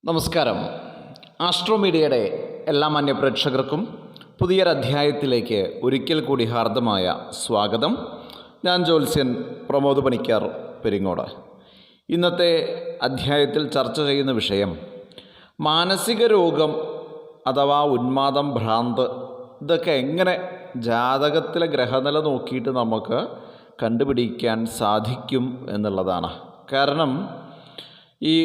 നമസ്കാരം. ആസ്ട്രോമീഡിയയുടെ എല്ലാ മാന്യപ്രേക്ഷകർക്കും പുതിയൊരധ്യായത്തിലേക്ക് ഒരിക്കൽ കൂടി ഹാർദമായ സ്വാഗതം. ഞാൻ ജ്യോത്സ്യൻ പ്രമോദ് പണിക്കർ പെരിങ്ങോട്. ഇന്നത്തെ അധ്യായത്തിൽ ചർച്ച ചെയ്യുന്ന വിഷയം മാനസിക രോഗം അഥവാ ഉന്മാദം, ഭ്രാന്ത്, ഇതൊക്കെ എങ്ങനെ ജാതകത്തിലെ ഗ്രഹനില നോക്കിയിട്ട് നമുക്ക് കണ്ടുപിടിക്കാൻ സാധിക്കും എന്നുള്ളതാണ്. കാരണം ഈ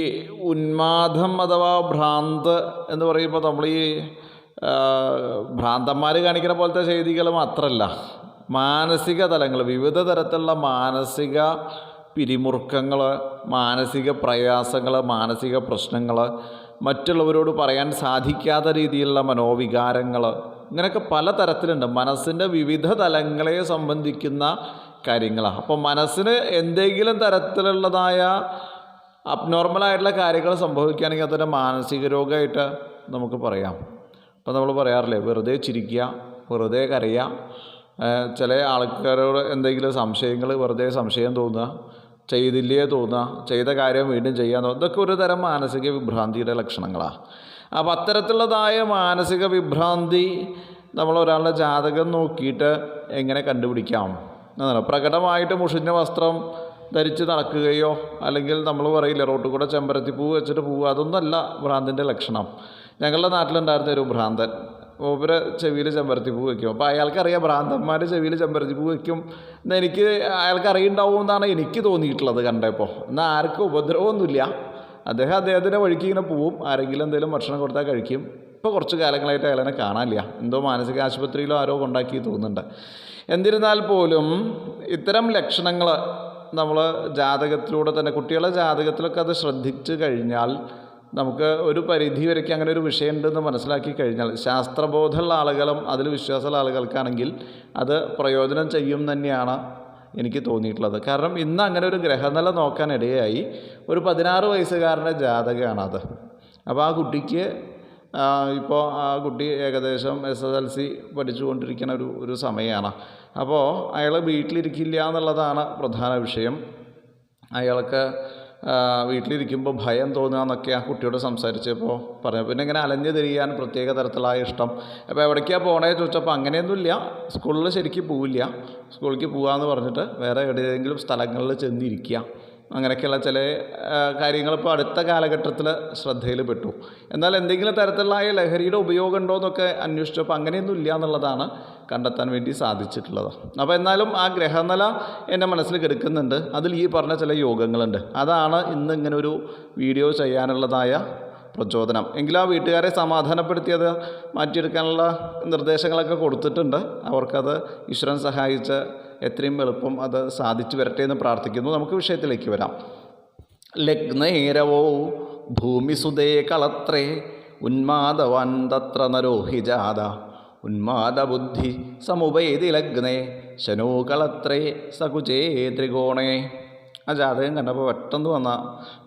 ഉന്മാദം അഥവാ ഭ്രാന്ത് എന്ന് പറയുമ്പോൾ നമ്മൾ ഈ ഭ്രാന്തന്മാർ കാണിക്കുന്ന പോലത്തെ ചെയ്തികൾ മാത്രമല്ല, മാനസിക തലങ്ങൾ, വിവിധ തരത്തിലുള്ള മാനസിക പിരിമുറുക്കങ്ങൾ, മാനസിക പ്രയാസങ്ങൾ, മാനസിക പ്രശ്നങ്ങൾ, മറ്റുള്ളവരോട് പറയാൻ സാധിക്കാത്ത രീതിയിലുള്ള മനോവികാരങ്ങൾ, ഇങ്ങനെയൊക്കെ പല തരത്തിലുണ്ട്. മനസ്സിൻ്റെ വിവിധ തലങ്ങളെ സംബന്ധിക്കുന്ന കാര്യങ്ങളാണ്. അപ്പോൾ മനസ്സിന് എന്തെങ്കിലും തരത്തിലുള്ളതായ അബ്നോർമലായിട്ടുള്ള കാര്യങ്ങൾ സംഭവിക്കുകയാണെങ്കിൽ അതിൻ്റെ മാനസിക രോഗമായിട്ട് നമുക്ക് പറയാം. അപ്പോൾ നമ്മൾ പറയാറില്ലേ, വെറുതെ ചിരിക്കുക, വെറുതെ കരയുക, ചില ആൾക്കാരോട് എന്തെങ്കിലും സംശയങ്ങൾ, വെറുതെ സംശയം തോന്നുക, ചെയ്തില്ലേ തോന്നുക, ചെയ്ത കാര്യം വീണ്ടും ചെയ്യാൻ തോന്നുക, ഇതൊക്കെ ഒരു തരം മാനസിക വിഭ്രാന്തിയുടെ ലക്ഷണങ്ങളാണ്. അപ്പോൾ അത്തരത്തിലുള്ളതായ മാനസിക വിഭ്രാന്തി നമ്മൾ ഒരാളുടെ ജാതകം നോക്കിയിട്ട് എങ്ങനെ കണ്ടുപിടിക്കാം എന്നാണ്. പ്രകടമായിട്ട് മുഷിഞ്ഞ വസ്ത്രം ധരിച്ച് നടക്കുകയോ, അല്ലെങ്കിൽ നമ്മൾ പറയില്ല റോട്ടിൽ കൂടെ ചെമ്പരത്തിപ്പൂ വെച്ചിട്ട് പോവുക, അതൊന്നുമല്ല ഭ്രാന്തിൻ്റെ ലക്ഷണം. ഞങ്ങളുടെ നാട്ടിലുണ്ടായിരുന്ന ഒരു ഭ്രാന്തൻ, മൂപ്പര് ചെവിയിൽ ചെമ്പരത്തിപ്പൂ വയ്ക്കും. അപ്പോൾ അയാൾക്കറിയാം ഭ്രാന്തന്മാർ ചെവിയിൽ ചെമ്പരത്തിപ്പൂ വയ്ക്കും എന്ന് അയാൾക്ക് അറിയുണ്ടാവും എന്നാണ് എനിക്ക് തോന്നിയിട്ടുള്ളത് കണ്ടപ്പോൾ. എന്നാൽ ആർക്കും ഉപദ്രവമൊന്നുമില്ല. അദ്ദേഹത്തിൻ്റെ വഴിക്ക് ഇങ്ങനെ പോവും, ആരെങ്കിലും എന്തെങ്കിലും ഭക്ഷണം കൊടുത്താൽ കഴിക്കും. ഇപ്പോൾ കുറച്ച് കാലങ്ങളായിട്ട് അയാളെന്നെ കാണാനില്ല, എന്തോ മാനസിക ആശുപത്രിയിലോ ആരോ കൊണ്ടാക്കി തോന്നുന്നുണ്ട്. എന്നിരുന്നാൽ പോലും ഇത്തരം ലക്ഷണങ്ങൾ നമ്മൾ ജാതകത്തിലൂടെ തന്നെ, കുട്ടികളുടെ ജാതകത്തിലൊക്കെ അത് ശ്രദ്ധിച്ചു കഴിഞ്ഞാൽ, നമുക്ക് ഒരു പരിധി വരയ്ക്ക് അങ്ങനെ ഒരു വിഷയം ഉണ്ടെന്ന് മനസ്സിലാക്കി കഴിഞ്ഞാൽ, ശാസ്ത്രബോധമുള്ള ആളുകളും അതിൽ വിശ്വാസമുള്ള ആളുകൾക്കാണെങ്കിൽ അത് പ്രയോജനം ചെയ്യും തന്നെയാണ് എനിക്ക് തോന്നിയിട്ടുള്ളത്. കാരണം ഇന്ന് അങ്ങനെ ഒരു ഗ്രഹനില നോക്കാനിടയായി. ഒരു 16 വയസ്സുകാരൻ്റെ ജാതകമാണത്. അപ്പോൾ ആ കുട്ടിക്ക് ഇപ്പോൾ ആ കുട്ടി ഏകദേശം SSLC പഠിച്ചുകൊണ്ടിരിക്കുന്ന ഒരു സമയമാണ്. അപ്പോൾ അയാൾ വീട്ടിലിരിക്കില്ല എന്നുള്ളതാണ് പ്രധാന വിഷയം. അയാൾക്ക് വീട്ടിലിരിക്കുമ്പോൾ ഭയം തോന്നുക എന്നൊക്കെ ആ കുട്ടിയോട് സംസാരിച്ചപ്പോൾ പറഞ്ഞു. പിന്നെ ഇങ്ങനെ അലഞ്ഞു തിരിയാൻ പ്രത്യേക തരത്തിലുള്ള ഇഷ്ടം. അപ്പോൾ എവിടേക്കാണ് പോകണേ ചോദിച്ചപ്പോൾ അങ്ങനെയൊന്നുമില്ല, സ്കൂളിൽ ശരിക്കും പോവില്ല, സ്കൂളിലേക്ക് പോകാമെന്ന് പറഞ്ഞിട്ട് വേറെ എവിടെയെങ്കിലും സ്ഥലങ്ങളിൽ ചെന്നിരിക്കുക, അങ്ങനെയൊക്കെയുള്ള ചില കാര്യങ്ങൾ ഇപ്പോൾ അടുത്ത കാലഘട്ടത്തിൽ ശ്രദ്ധയിൽ പെട്ടു. എന്നാൽ എന്തെങ്കിലും തരത്തിലുള്ള ലഹരിയുടെ ഉപയോഗം ഉണ്ടോ എന്നൊക്കെ അന്വേഷിച്ചപ്പോൾ അങ്ങനെയൊന്നും ഇല്ല എന്നുള്ളതാണ് കണ്ടെത്താൻ വേണ്ടി സാധിച്ചിട്ടുള്ളത്. അപ്പോൾ എന്നാലും ആ ഗ്രഹനില എൻ്റെ മനസ്സിൽ കിടക്കുന്നുണ്ട്. അതിൽ ഈ പറഞ്ഞ ചില യോഗങ്ങളുണ്ട്. അതാണ് ഇന്ന് ഇങ്ങനെ ഒരു വീഡിയോ ചെയ്യാനുള്ളതായ പ്രചോദനം. എങ്കിലും ആ വീട്ടുകാരെ സമാധാനപ്പെടുത്തിയത് മാറ്റിയെടുക്കാനുള്ള നിർദ്ദേശങ്ങളൊക്കെ കൊടുത്തിട്ടുണ്ട്. അവർക്കത് ഈശ്വരൻ സഹായിച്ച് എത്രയും എളുപ്പം അത് സാധിച്ചു വരട്ടെ എന്ന് പ്രാർത്ഥിക്കുന്നു. നമുക്ക് വിഷയത്തിലേക്ക് വരാം. ലഗ്നേരവോ ഭൂമിസുതേ കളത്രേ ഉന്മാദവാൻ തത്ര നരോഹിജാത ഉന്മാദബുദ്ധി സമുപേതി ലഗ്നേ ശനോ കളത്രേ സകുചേ ത്രികോണേ. ആ ജാതകം കണ്ടപ്പോൾ പെട്ടെന്ന് വന്ന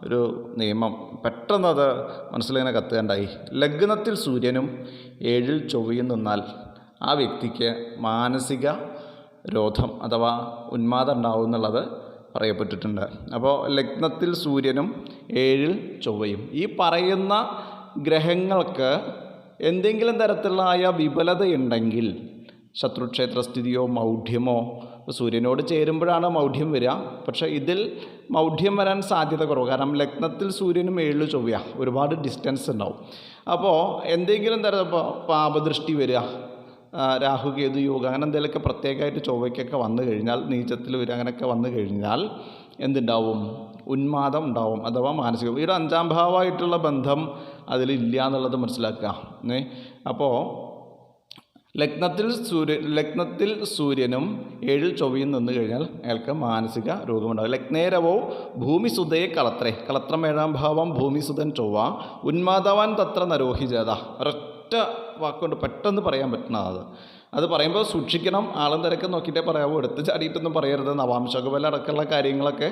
ഒരു നിയമം, പെട്ടെന്നത് മനസ്സിലിങ്ങനെ കത്തുകണ്ടായി. ലഗ്നത്തിൽ സൂര്യനും 7-ൽ ചൊവ്വയും നിന്നാൽ ആ വ്യക്തിക്ക് മാനസിക രോധം അഥവാ ഉന്മാദം ഉണ്ടാവും എന്നുള്ളത് പറയപ്പെട്ടിട്ടുണ്ട്. അപ്പോൾ ലഗ്നത്തിൽ സൂര്യനും 7-ൽ ചൊവ്വയും, ഈ പറയുന്ന ഗ്രഹങ്ങൾക്ക് എന്തെങ്കിലും തരത്തിലുള്ള വിപുലതയുണ്ടെങ്കിൽ, ശത്രുക്ഷേത്രസ്ഥിതിയോ മൗഢ്യമോ, സൂര്യനോട് ചേരുമ്പോഴാണ് മൗഢ്യം വരിക. പക്ഷേ ഇതിൽ മൗഢ്യം വരാൻ സാധ്യത കുറവ്. കാരണം ലഗ്നത്തിൽ സൂര്യനും 7-ൽ ചൊവ്വ, ഒരുപാട് ഡിസ്റ്റൻസ് ഉണ്ടാവും. അപ്പോൾ എന്തെങ്കിലും തരം ഇപ്പോൾ പാപദൃഷ്ടി വരിക, രാഹുകേതു യോഗം, അങ്ങനെ എന്തെങ്കിലുമൊക്കെ പ്രത്യേകമായിട്ട് ചൊവ്വയ്ക്കൊക്കെ വന്നു കഴിഞ്ഞാൽ, നീചത്തിൽ വരിക, അങ്ങനെയൊക്കെ വന്നു കഴിഞ്ഞാൽ എന്തുണ്ടാവും? ഉന്മാദം ഉണ്ടാവും അഥവാ മാനസിക. ഇവിടെ 5-ാം ഭാവമായിട്ടുള്ള ബന്ധം അതിലില്ല എന്നുള്ളത് മനസ്സിലാക്കുക. അപ്പോൾ ലഗ്നത്തിൽ സൂര്യനും 7-ൽ ചൊവ്വയും നിന്ന് കഴിഞ്ഞാൽ അയാൾക്ക് മാനസിക രോഗമുണ്ടാകും. ലഗ്നേരവോ ഭൂമിസുതയെ കളത്രേ, കളത്രം 7-ാം ഭാവം, ഭൂമിസുതൻ ചൊവ്വ, ഉന്മാദവാൻ തത്ര നരോഹിജാത. ഒരൊറ്റ വാക്കുകൊണ്ട് പെട്ടെന്ന് പറയാൻ പറ്റുന്നതാണ്. അത് പറയുമ്പോൾ സൂക്ഷിക്കണം, ആളും തിരക്കും നോക്കിയിട്ടേ പറയാവൂ. എടുത്ത് ചാടിയിട്ടൊന്നും പറയരുത്. നവാംശക ബലം അടക്കമുള്ള കാര്യങ്ങളൊക്കെ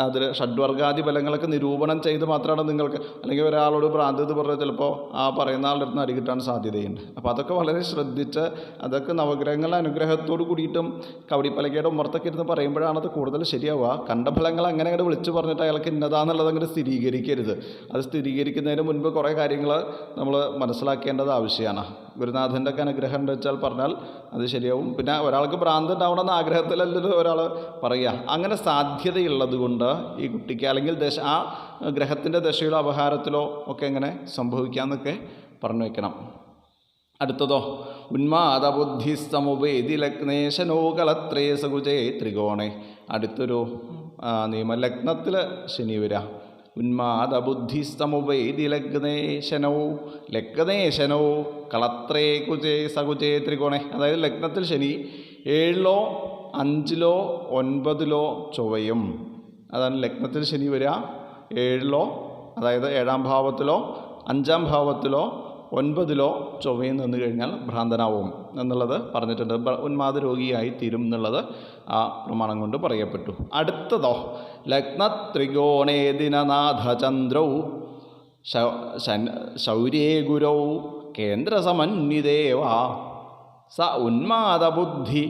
അതിൽ ഷഡ്വർഗാദി ബലങ്ങളൊക്കെ നിരൂപണം ചെയ്ത് മാത്രമാണ് നിങ്ങൾക്ക്, അല്ലെങ്കിൽ ഒരാളോട് ഭ്രാന്ത് എന്ന് പറഞ്ഞാൽ ചിലപ്പോൾ ആ പറയുന്ന ആളുടെ അടുത്ത് അടി കിട്ടാൻ സാധ്യതയുണ്ട്. അപ്പോൾ അതൊക്കെ വളരെ ശ്രദ്ധിച്ച്, അതൊക്കെ നവഗ്രഹങ്ങളുടെ അനുഗ്രഹത്തോട് കൂടിയിട്ടും കവടിപ്പലകയുടെ ഉമ്മർത്തൊക്കെ ഇരുന്ന് പറയുമ്പോഴാണ് അത് കൂടുതൽ ശരിയാവുക. കണ്ട ഫലങ്ങൾ അങ്ങനെ അങ്ങോട്ട് വിളിച്ചു പറഞ്ഞിട്ട് അയാൾക്ക് ഇന്നതാന്നുള്ളത് അങ്ങോട്ട് സ്ഥിരീകരിക്കരുത്. അത് സ്ഥിരീകരിക്കുന്നതിന് മുൻപ് കുറേ കാര്യങ്ങൾ നമ്മൾ മനസ്സിലാക്കേണ്ടത് ആവശ്യമാണ്. ഗുരുനാഥൻ്റെ ഒക്കെ അനുഗ്രഹം ഉണ്ട് വെച്ചാൽ പറഞ്ഞാൽ അത് ശരിയാവും. പിന്നെ ഒരാൾക്ക് ഭ്രാന്ത് ഉണ്ടാവണമെന്ന് ആഗ്രഹത്തിലല്ലല്ലോ ഒരാൾ പറയുക. അങ്ങനെ സാധ്യതയുള്ളത് കൊണ്ട് ഈ കുട്ടിക്ക് അല്ലെങ്കിൽ ആ ഗ്രഹത്തിൻ്റെ ദശയിലോ അപഹാരത്തിലോ ഒക്കെ എങ്ങനെ സംഭവിക്കാമെന്നൊക്കെ പറഞ്ഞു വയ്ക്കണം. അടുത്തതോ ഉന്മാദബുദ്ധി സമുപേതി ലഗ്നേശനോ കളത്രേ സകുജേ ത്രികോണേ. അടുത്തൊരു നിയമം, ലഗ്നത്തിൽ ശനി വരിക. ഉന്മാദബുദ്ധി സമുപേതി ലഗ്നേശനോ കളത്രേ കുജേ സകുജേ ത്രികോണേ. അതായത് ലഗ്നത്തിൽ ശനി 7-ലോ 5-ലോ 9-ലോ ചൊവ്വയും. അതാണ് ലഗ്നത്തിൽ ശനി വരിക. 7-ലോ അതായത് 7-ാം ഭാവത്തിലോ 5-ാം ഭാവത്തിലോ 9-ലോ ചൊവ്വയും നിന്ന് കഴിഞ്ഞാൽ ഭ്രാന്തനാവും എന്നുള്ളത് പറഞ്ഞിട്ടുണ്ട്. ഉന്മാദ രോഗിയായി തീരും എന്നുള്ളത് ആ പ്രമാണം കൊണ്ട് പറയപ്പെട്ടു. അടുത്തതോ ലഗ്നത്രികോണേ ദിനനാഥചന്ദ്രൗ ശൗര്യേ ഗുരൗ കേന്ദ്രസമന്വിതേവ സ ഉന്മാദബുദ്ധി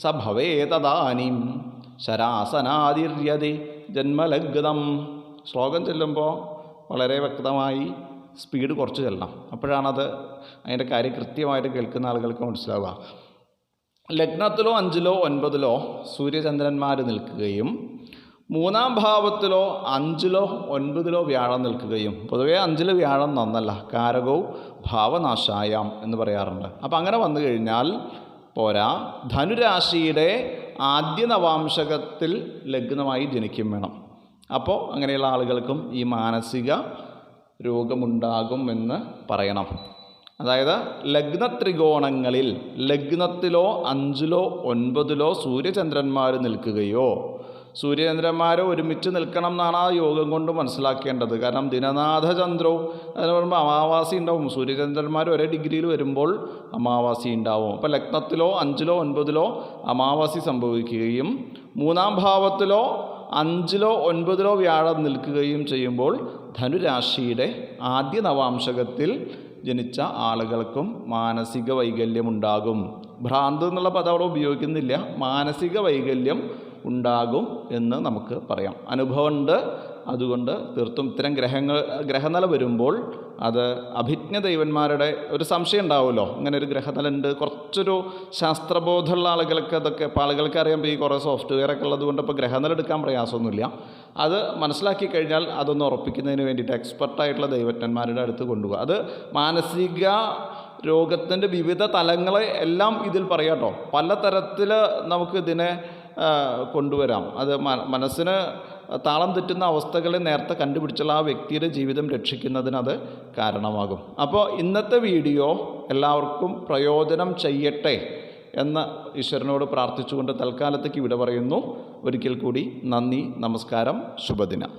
സ ഭവേതദാനീം ശരാസനാതിര്യതി ജന്മലഗ്നം. ശ്ലോകം ചെല്ലുമ്പോൾ വളരെ വ്യക്തമായി സ്പീഡ് കുറച്ച് ചെല്ലണം. അപ്പോഴാണത് അതിൻ്റെ കാര്യം കൃത്യമായിട്ട് കേൾക്കുന്ന ആളുകൾക്ക് മനസ്സിലാവുക. ലഗ്നത്തിലോ 5-ലോ 9-ലോ സൂര്യചന്ദ്രന്മാർ നിൽക്കുകയും 3-ാം ഭാവത്തിലോ 5-ലോ 9-ലോ വ്യാഴം നിൽക്കുകയും. പൊതുവേ 5-ൽ വ്യാഴം നന്നല്ല, കാരകവും ഭാവനാശായാം എന്ന് പറയാറുണ്ട്. അപ്പം അങ്ങനെ വന്നു കഴിഞ്ഞാൽ പോരാ, ധനുരാശിയുടെ ആദ്യ നവാംശകത്തിൽ ലഗ്നമായി ജനിക്കും വേണം. അപ്പോൾ അങ്ങനെയുള്ള ആളുകൾക്കും ഈ മാനസിക രോഗമുണ്ടാകും എന്ന് പറയണം. അതായത് ലഗ്നത്രികോണങ്ങളിൽ ലഗ്നത്തിലോ 5-ലോ 9-ലോ സൂര്യചന്ദ്രന്മാർ നിൽക്കുകയോ, സൂര്യചന്ദ്രന്മാർ ഒരുമിച്ച് നിൽക്കണം എന്നാണ് ആ യോഗം കൊണ്ട് മനസ്സിലാക്കേണ്ടത്. കാരണം ദിനനാഥചന്ദ്രവും അതിന് പറയുമ്പോൾ അമാവാസി ഉണ്ടാവും. സൂര്യചന്ദ്രന്മാർ ഒരേ ഡിഗ്രിയിൽ വരുമ്പോൾ അമാവാസി ഉണ്ടാവും. അപ്പോൾ ലഗ്നത്തിലോ 5-ലോ 9-ലോ അമാവാസി സംഭവിക്കുകയും 3-ാം ഭാവത്തിലോ 5-ലോ 9-ലോ വ്യാഴം നിൽക്കുകയും ചെയ്യുമ്പോൾ ധനുരാശിയുടെ ആദ്യ നവാംശകത്തിൽ ജനിച്ച ആളുകൾക്കും മാനസിക വൈകല്യമുണ്ടാകും. ഭ്രാന്ത് എന്നുള്ള പദം അവിടെ ഉപയോഗിക്കുന്നില്ല, മാനസിക വൈകല്യം ഉണ്ടാകും എന്ന് നമുക്ക് പറയാം. അനുഭവമുണ്ട്. അതുകൊണ്ട് തീർത്തും ഇത്തരം ഗ്രഹനില വരുമ്പോൾ അത് അഭിജ്ഞ ദൈവന്മാരുടെ ഒരു സംശയം ഉണ്ടാവുമല്ലോ, ഇങ്ങനെ ഒരു ഗ്രഹനില ഉണ്ട്. കുറച്ചൊരു ശാസ്ത്രബോധമുള്ള ആളുകൾക്ക് അതൊക്കെ ഇപ്പോൾ ആളുകൾക്ക് അറിയാം. ഈ കുറേ സോഫ്റ്റ്വെയർ ഒക്കെ ഉള്ളത് കൊണ്ട് ഇപ്പോൾ ഗ്രഹനില എടുക്കാൻ പ്രയാസമൊന്നുമില്ല. അത് മനസ്സിലാക്കി കഴിഞ്ഞാൽ അതൊന്ന് ഉറപ്പിക്കുന്നതിന് വേണ്ടിയിട്ട് എക്സ്പെർട്ടായിട്ടുള്ള ദൈവജ്ഞന്മാരുടെ അടുത്ത് കൊണ്ടുപോകുക. അത് മാനസിക രോഗത്തിൻ്റെ വിവിധ തലങ്ങളെ എല്ലാം ഇതിൽ പറയാം കേട്ടോ. പലതരത്തിൽ നമുക്കിതിനെ കൊണ്ടുവരാം. അത് മനസ്സിന് താളം തെറ്റുന്ന അവസ്ഥകളെ നേരത്തെ കണ്ടുപിടിച്ചുള്ള ആ വ്യക്തിയുടെ ജീവിതം രക്ഷിക്കുന്നതിന് അത് കാരണമാകും. അപ്പോൾ ഇന്നത്തെ വീഡിയോ എല്ലാവർക്കും പ്രയോജനം ചെയ്യട്ടെ എന്ന് ഈശ്വരനോട് പ്രാർത്ഥിച്ചുകൊണ്ട് തൽക്കാലത്തേക്ക് ഇവിടെ പറയുന്നു. ഒരിക്കൽ കൂടി നന്ദി, നമസ്കാരം, ശുഭദിനം.